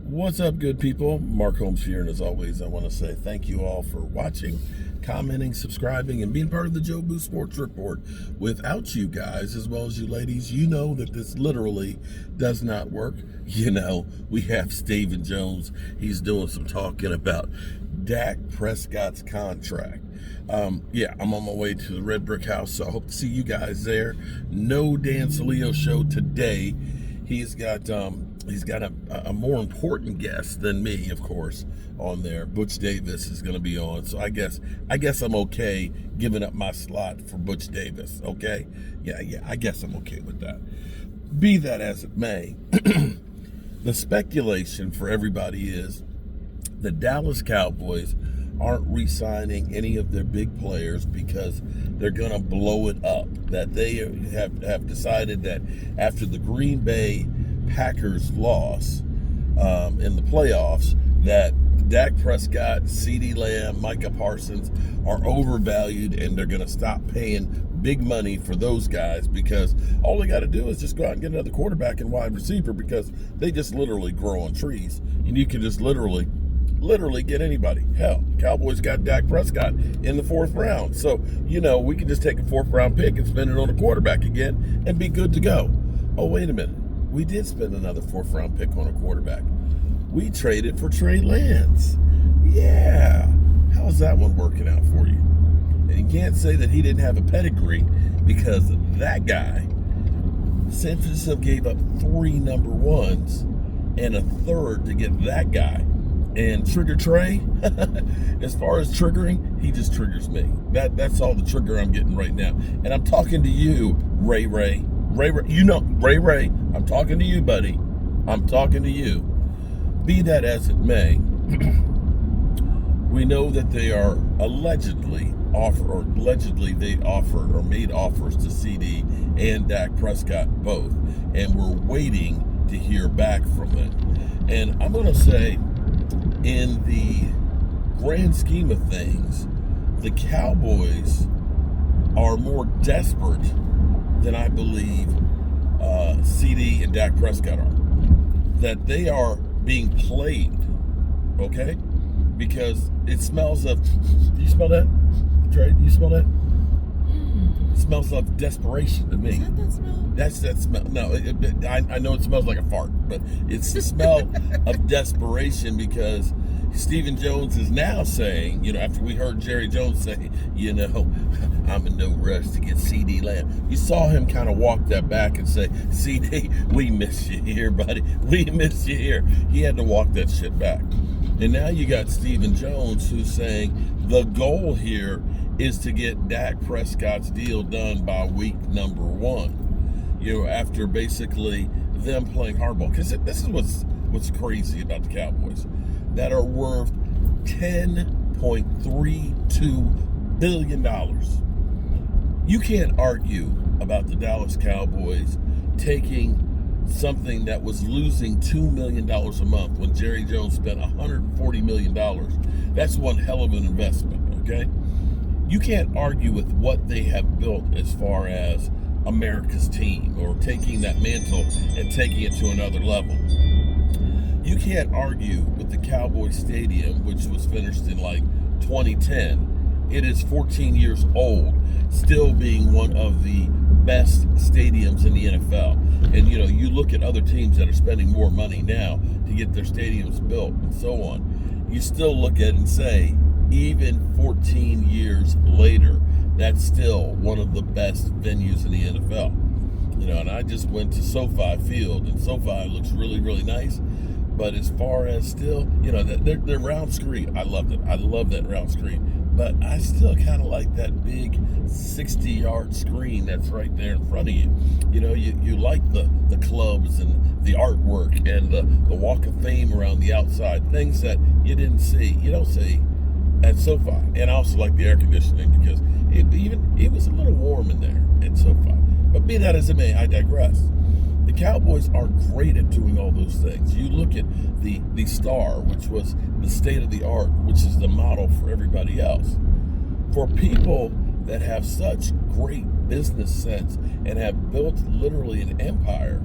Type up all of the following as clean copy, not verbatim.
What's up, good people? Mark Holmes here, and as always, I want to say thank you all for watching, commenting, subscribing, and being part of the Joe Boo Sports Report. Without you guys, as well as you ladies, you know that this literally does not work. We have Stephen Jones. He's doing some talking about Dak Prescott's contract. I'm on my way to the Red Brick House, so I hope to see you guys there. No Dan Salio show today. He's got a more important guest than me, of course, on there. Butch Davis is going to be on, so I guess I'm okay giving up my slot for Butch Davis. Okay, yeah, I guess I'm okay with that. Be that as it may, the speculation for everybody is the Dallas Cowboys aren't re-signing any of their big players because they're going to blow it up. That they have decided that after the Green Bay Packers loss in the playoffs, that Dak Prescott, CeeDee Lamb, Micah Parsons are overvalued, and they're going to stop paying big money for those guys because all they got to do is just go out and get another quarterback and wide receiver, because they just literally grow on trees, and you can just literally get anybody. Hell, Cowboys got Dak Prescott in the 4th round. So, we can just take a 4th round pick and spend it on a quarterback again and be good to go. Oh, wait a minute. We did spend another 4th round pick on a quarterback. We traded for Trey Lance. Yeah. How's that one working out for you? And you can't say that he didn't have a pedigree, because that guy, San Francisco gave up 3 number ones and a 3rd to get that guy. And Trigger Trey, as far as triggering, he just triggers me. That's all the trigger I'm getting right now. And I'm talking to you, Ray. Ray, I'm talking to you, buddy. I'm talking to you. Be that as it may, we know that they are allegedly made offers to CD and Dak Prescott both. And we're waiting to hear back from them. And I'm going to say, in the grand scheme of things, the Cowboys are more desperate than I believe CD and Dak Prescott are. That they are being played, okay? Because it smells of, do you smell that? Trey, do you smell that? It smells of desperation to me. Is that smell? That's that smell. No, I know it smells like a fart, but it's the smell of desperation, because Stephen Jones is now saying, after we heard Jerry Jones say, I'm in no rush to get CeeDee Lamb. You saw him kind of walk that back and say, CeeDee, we miss you here, buddy. We miss you here. He had to walk that shit back. And now you got Stephen Jones, who's saying the goal here is to get Dak Prescott's deal done by week number 1. After basically them playing hardball. Because this is what's crazy about the Cowboys, that are worth $10.32 billion. You can't argue about the Dallas Cowboys taking something that was losing $2 million a month when Jerry Jones spent $140 million. That's one hell of an investment, okay? You can't argue with what they have built as far as America's team, or taking that mantle and taking it to another level. You can't argue with the Cowboy Stadium, which was finished in 2010. It is 14 years old, still being one of the best stadiums in the NFL. And you look at other teams that are spending more money now to get their stadiums built and so on. You still look at it and say, even 14 years later, that's still one of the best venues in the NFL. And I just went to SoFi Field, and SoFi looks really, really nice. But as far as still, their round screen, I loved it. I love that round screen. But I still kind of like that big 60-yard screen that's right there in front of you. You like the clubs and the artwork and the Walk of Fame around the outside, things that you don't see at SoFi. And I also like the air conditioning, because it was a little warm in there at SoFi. But be that as it may, I digress. The Cowboys are great at doing all those things. You look at the Star, which was the state of the art, which is the model for everybody else. For people that have such great business sense and have built literally an empire,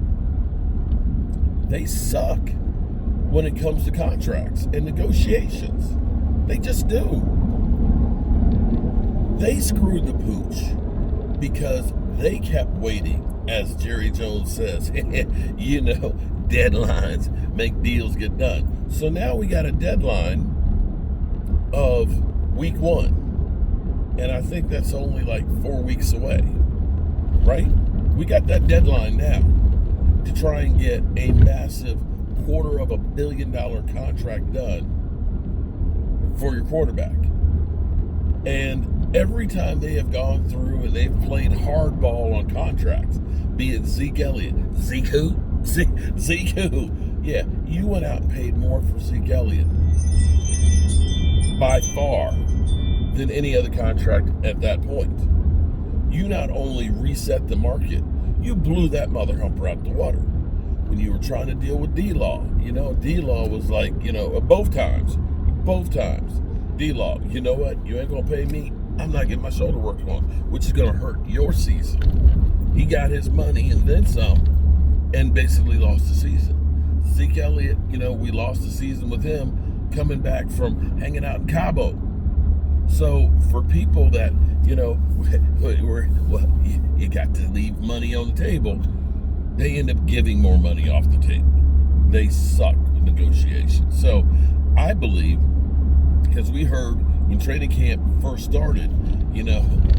they suck when it comes to contracts and negotiations. They just do. They screwed the pooch because they kept waiting, as Jerry Jones says, deadlines make deals get done. So now we got a deadline of week 1. And I think that's only like 4 weeks away, right? We got that deadline now to try and get a massive $250 million contract done for your quarterback. And every time they have gone through and they've played hardball on contracts, be it Zeke Elliott, Zeke who? Zeke who? Yeah, you went out and paid more for Zeke Elliott by far than any other contract at that point. You not only reset the market, you blew that mother humper out the water. When you were trying to deal with D-Law, D-Law was like, both times, D-Law, you know what? You ain't gonna pay me. I'm not getting my shoulder work on, which is gonna hurt your season. He got his money and then some, and basically lost the season. Zeke Elliott, we lost the season with him coming back from hanging out in Cabo. So for people that, you got to leave money on the table, they end up giving more money off the table. They suck with negotiations. So I believe, because we heard when training camp first started,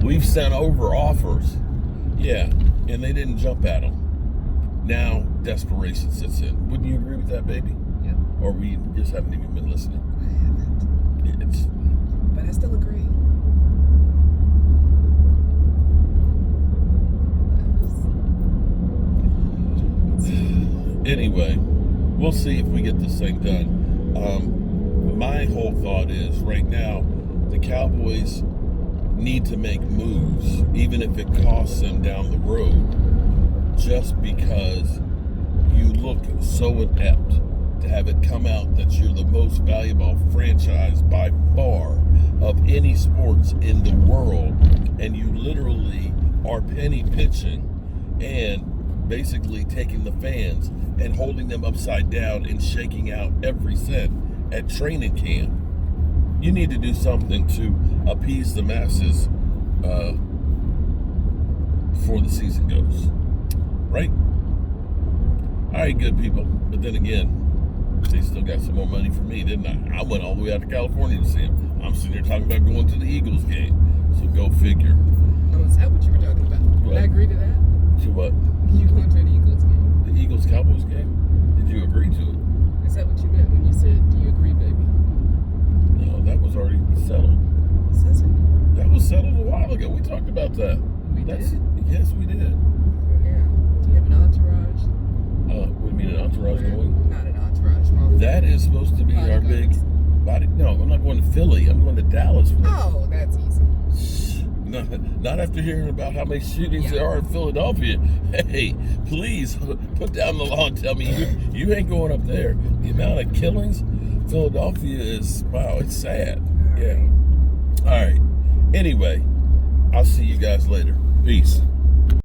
we've sent over offers. Yeah, and they didn't jump at them. Now desperation sits in. Wouldn't you agree with that, baby? Yeah. Or we just haven't even been listening? I haven't. But I still agree. Anyway, we'll see if we get this thing done. My whole thought is right now, the Cowboys need to make moves, even if it costs them down the road, just because you look so inept to have it come out that you're the most valuable franchise by far of any sports in the world, and you literally are penny pitching and basically taking the fans and holding them upside down and shaking out every cent at training camp. You need to do something to appease the masses before the season goes. Right? All right, good people. But then again, they still got some more money for me, didn't I? I went all the way out to California to see him. I'm sitting here talking about going to the Eagles game. So go figure. Oh, is that what you were talking about? Did I agree to that? To what? You going to the Eagles game? The Eagles-Cowboys game? Did you agree to it? Is that what you meant when you said, do you agree, baby? No, that was already settled. Says it? That was settled a while ago. We talked about that. We did? Yes, we did. Yeah. Do you have an entourage? What do you mean, an entourage going? Not an entourage. That is supposed to be our big body. No, I'm not going to Philly. I'm going to Dallas. Oh, that's easy. Not after hearing about how many shootings there are in Philadelphia. Hey, please put down the law and tell me you ain't going up there. The amount of killings, Philadelphia is, wow, it's sad. Yeah. All right. Anyway, I'll see you guys later. Peace.